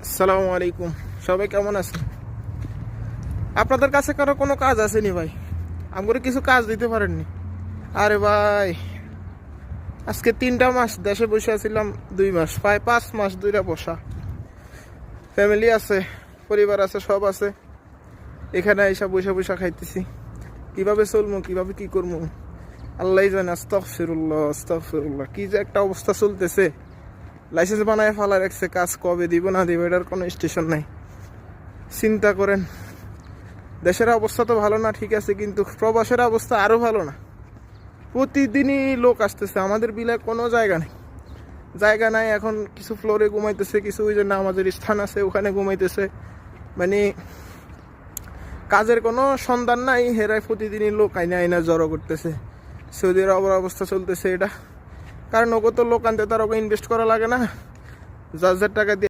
আসসালামু আলাইকুম। সবাই কেমন আছেন? আপনাদের কাছে কারো কোনো কাজ আসেনি ভাই? আমাকে কিছু কাজ দিতে পারেননি? আরে ভাই, আজকে 3টা মাস দেশে বসে আছিলাম, 2 মাস, প্রায় 5 মাস ধরে বসা। ফ্যামিলি আছে, পরিবার আছে, সব আছে। এখানে এসে বসে বসে খাইতেছি। কিভাবে চলবো, কিভাবে কি করবো আল্লাহ জানে। আস্তাগফিরুল্লাহ আস্তাগফিরুল্লাহ, কি যে একটা অবস্থা চলতেছে। লাইসেন্স বানায় ফালা রাখছে, কাজ কবে দিব না দিব এটার কোনো স্টেশন নাই। চিন্তা করেন, দেশের অবস্থা তো ভালো না, ঠিক আছে, কিন্তু প্রবাসের অবস্থা আরো ভালো না। প্রতিদিনই লোক আসতেছে, আমাদের বিলায় কোনো জায়গা নেই, জায়গা নাই। এখন কিছু ফ্লোরে ঘুমাইতেছে, কিছু ওই যে নামাজের স্থান আছে ওখানে ঘুমাইতেছে। মানে কাজের কোনো সন্ধান নাই, হেরাই প্রতিদিনই লোক আইনা আইনা জড়ো করতেছে। সৌদি আরবের অবস্থা চলতেছে এটা, কারণ ওকে তো লোক আনতে তার ওকে ইনভেস্ট করা লাগে না, যার যার টাকা দিয়ে